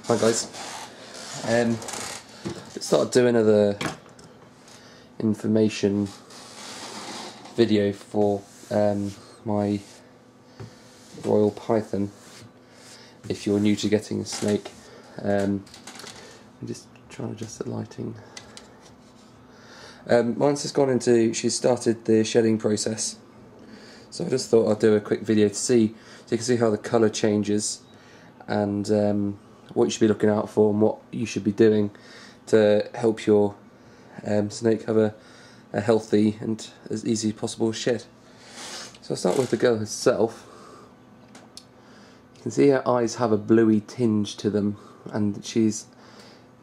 Hi guys. Just thought I'd do another information video for my royal python. If you're new to getting a snake, I'm just trying to adjust the lighting. Mine's just gone into, she's started the shedding process, so I just thought I'd do a quick video to see, so you can see how the colour changes and what you should be looking out for and what you should be doing to help your snake have a healthy and as easy as possible shed. So I'll start with the girl herself. You can see her eyes have a bluey tinge to them, and she's,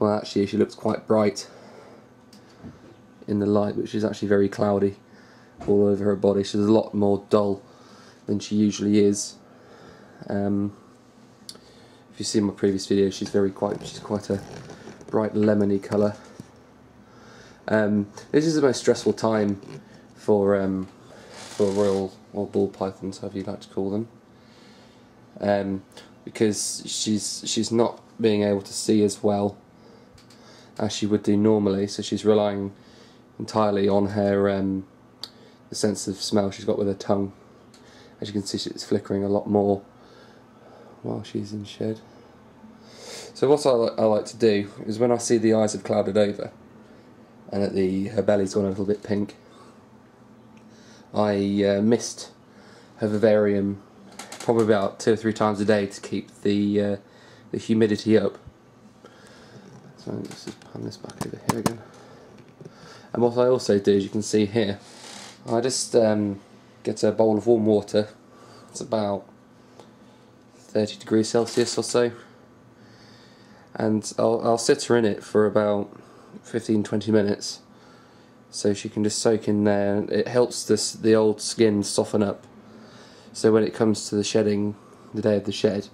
well actually she looks quite bright in the light, which is actually very cloudy all over her body. She's a lot more dull than she usually is. If you see my previous video, she's quite a bright lemony colour. This is the most stressful time for royal or ball pythons, however you like to call them, because she's not being able to see as well as she would do normally, so she's relying entirely on her the sense of smell she's got with her tongue. As you can see, it's flickering a lot more while she's in shed. So what I like to do is, when I see the eyes have clouded over and that her belly's gone a little bit pink, I mist her vivarium probably about 2 or 3 times a day to keep the humidity up. So let's just pan this back over here again. And what I also do, as you can see here, I just get a bowl of warm water. It's about 30 degrees Celsius or so, and I'll sit her in it for about 15-20 minutes so she can just soak in there. It helps the old skin soften up, so when it comes to the shedding, the day of the shed,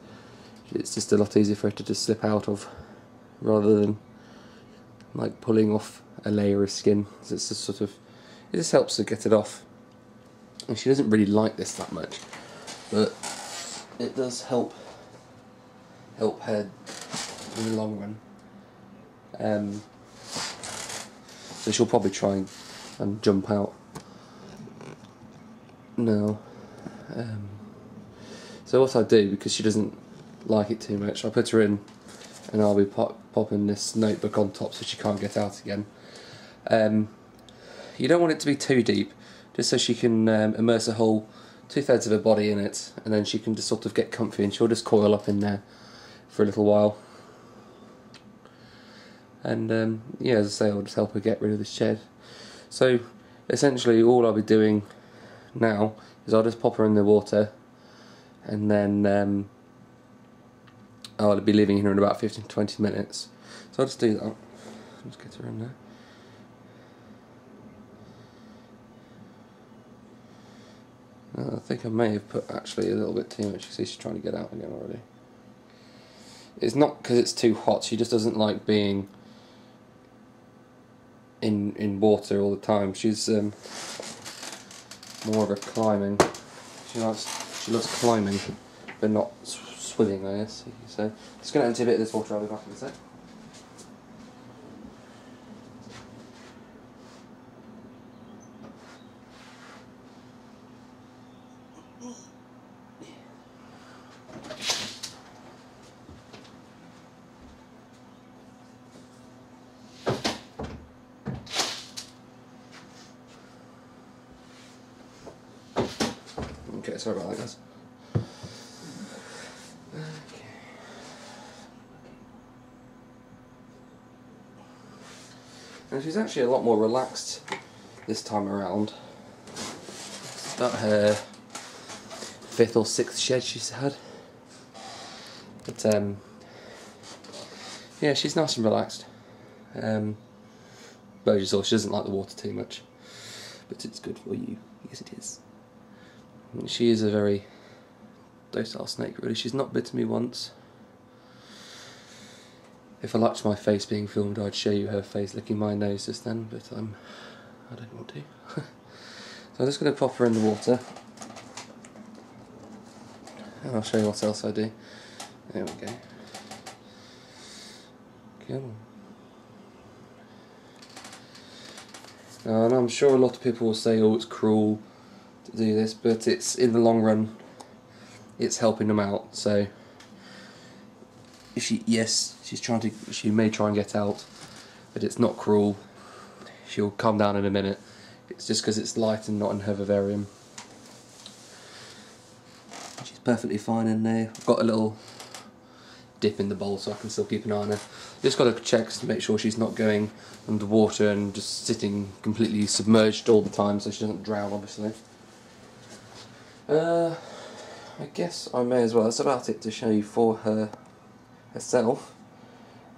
it's just a lot easier for her to just slip out of, rather than like pulling off a layer of skin. So it's just it just helps her get it off. And she doesn't really like this that much, but it does help her in the long run. So she'll probably try and jump out now. So what I do, because she doesn't like it too much, I put her in and I'll be popping this notebook on top so she can't get out again. You don't want it to be too deep, just so she can immerse a whole 2/3 of her body in it, and then she can just sort of get comfy, and she'll just coil up in there for a little while. And yeah, as I say, I'll just help her get rid of the shed. So essentially all I'll be doing now is I'll just pop her in the water, and then I'll be leaving her in about 15-20 minutes. So I'll just do that. Just get her in there. I think I may have put actually a little bit too much. You see she's trying to get out again already. It's not because it's too hot, she just doesn't like being in water all the time. She's more of a climbing. She loves climbing, but not swimming, I guess. So just going to empty a bit of this water. I'll be back in a sec. Okay, sorry about that, guys. Okay. And she's actually a lot more relaxed this time around. It's about her 5th or 6th shed she's had. But yeah, she's nice and relaxed. But as you saw, she doesn't like the water too much, but it's good for you. Yes, it is. She is a very docile snake, really. She's not bitten me once. If I liked my face being filmed, I'd show you her face licking my nose just then, but I don't want to. So I'm just going to pop her in the water, and I'll show you what else I do. There we go. Come on. And I'm sure a lot of people will say, oh, it's cruel to do this, but it's, in the long run, it's helping them out. So if she may try and get out, but it's not cruel. She'll calm down in a minute. It's just because it's light and not in her vivarium. She's perfectly fine in there. I've got a little dip in the bowl so I can still keep an eye on her. Just got to check to make sure she's not going underwater and just sitting completely submerged all the time so she doesn't drown, obviously. I guess I may as well. That's about it to show you for herself.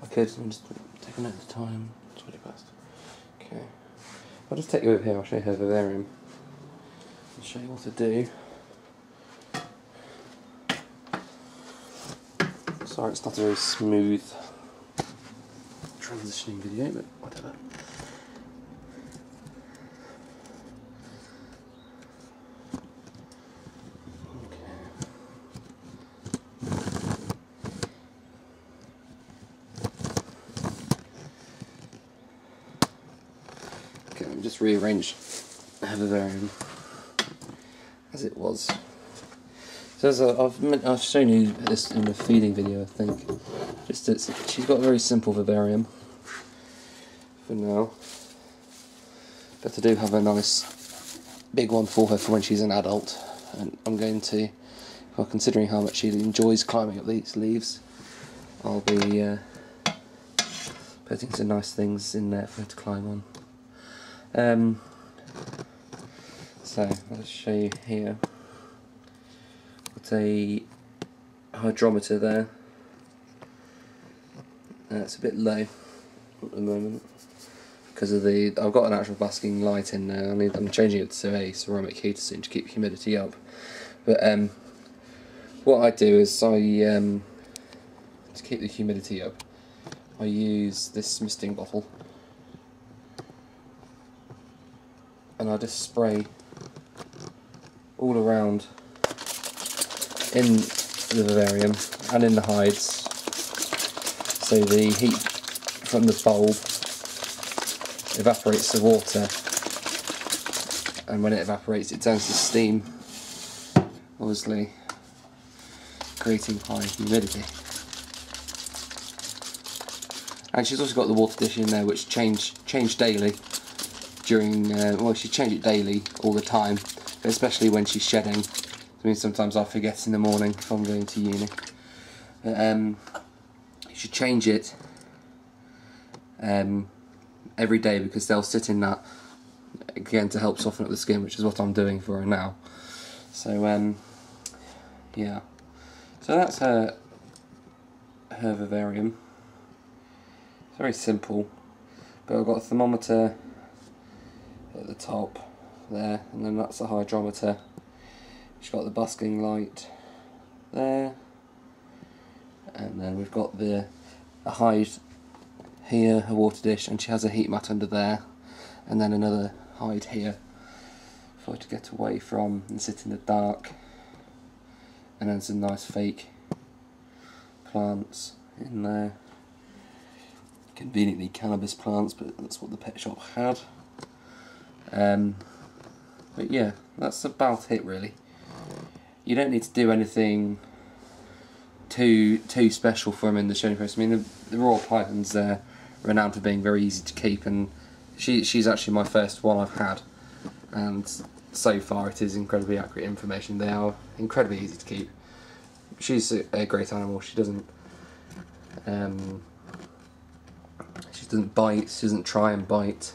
I'm just taking out the time. 20 past. Okay. I'll just take you over here. I'll show you her vivarium. I'll show you what to do. Sorry, it's not a very smooth transitioning video, but whatever. Okay, let me just rearrange her vivarium as it was. So as I've shown you this in the feeding video, I think. She's got a very simple vivarium for now, but I do have a nice big one for her for when she's an adult, and I'm going to, well, considering how much she enjoys climbing up these leaves, I'll be putting some nice things in there for her to climb on. So let's show you here. Got a hydrometer there. It's a bit low at the moment because of I've got an actual basking light in there. I'm changing it to a ceramic heater soon to keep humidity up. But what I do is to keep the humidity up, I use this misting bottle, and I just spray all around in the vivarium and in the hides. So the heat from the bulb evaporates the water, and when it evaporates it turns to steam, obviously creating high humidity. And she's also got the water dish in there which change daily during, well, she changes it daily all the time, but especially when she's shedding. I mean, sometimes I forget in the morning if I'm going to uni. You should change it every day because they'll sit in that again to help soften up the skin, which is what I'm doing for her now. So yeah, so that's her vivarium. It's very simple, but I've got a thermometer at the top there, and then that's a hydrometer. She's got the basking light there, and then we've got a hide here, a water dish, and she has a heat mat under there, and then another hide here for her to get away from and sit in the dark, and then some nice fake plants in there. Conveniently cannabis plants, but that's what the pet shop had. But yeah, that's about it really. You don't need to do anything too special for them in the showing process. I mean, the Royal Pythons, they're renowned for being very easy to keep, and she's actually my first one I've had, and so far it is incredibly accurate information. They are incredibly easy to keep. She's a great animal. She doesn't bite, she doesn't try and bite.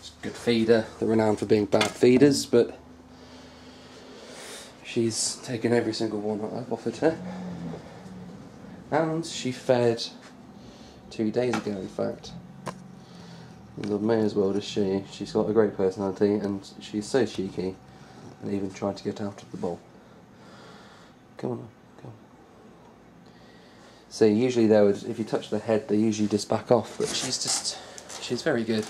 She's a good feeder. They're renowned for being bad feeders, but she's taken every single one that I've offered her. And she fed 2 days ago, in fact. And I may as well just show you. She's got a great personality, and she's so cheeky, and even tried to get out of the bowl. Come on, come on. So usually they would, if you touch the head, they usually just back off, but she's very good.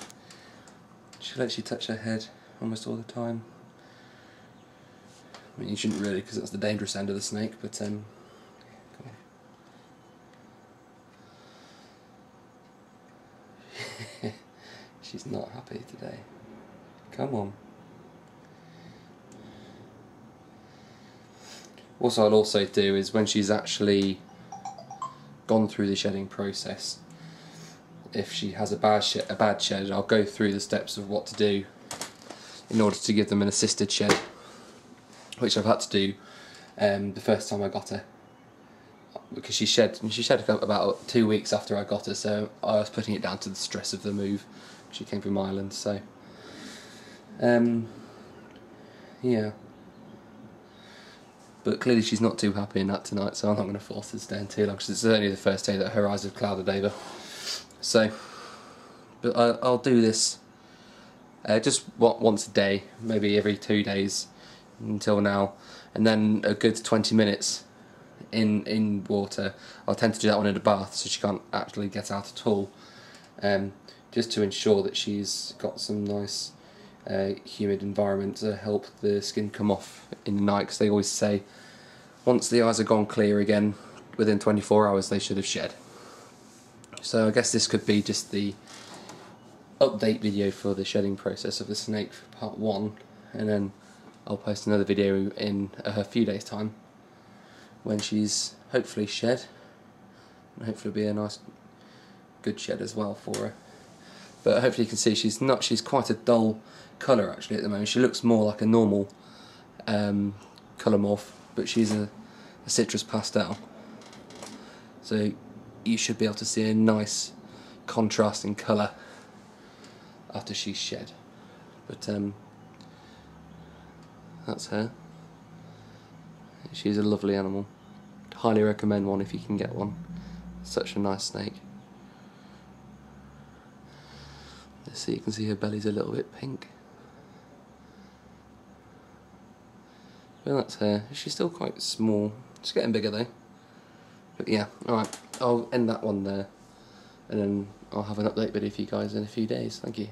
She lets you touch her head almost all the time. I mean, you shouldn't really, because that's the dangerous end of the snake, but come on. she's not happy today. Come on. What I'll also do is when she's actually gone through the shedding process, if she has a bad shed, I'll go through the steps of what to do in order to give them an assisted shed, which I've had to do the first time I got her, because she shed about 2 weeks after I got her, so I was putting it down to the stress of the move. She came from Ireland, so yeah. But clearly she's not too happy in that tonight, so I'm not going to force her to stay in too long, because it's only the first day that her eyes have clouded over. So, but I'll do this just once a day, maybe every 2 days until now, and then a good 20 minutes in water. I'll tend to do that one in a bath, so she can't actually get out at all, just to ensure that she's got some nice humid environment to help the skin come off in the night, because they always say once the eyes are gone clear again, within 24 hours they should have shed. So I guess this could be just the update video for the shedding process of the snake for part 1, and then I'll post another video in a few days time when she's hopefully shed, and hopefully it'll be a nice good shed as well for her. But hopefully you can see she's quite a dull colour actually at the moment. She looks more like a normal colour morph, but she's a citrus pastel, so you should be able to see a nice contrast in colour after she's shed. But that's her. She's a lovely animal. Highly recommend one if you can get one. Such a nice snake. Let's see, you can see her belly's a little bit pink. Well, that's her. She's still quite small. She's getting bigger though. But yeah, alright, I'll end that one there, and then I'll have an update video for you guys in a few days. Thank you.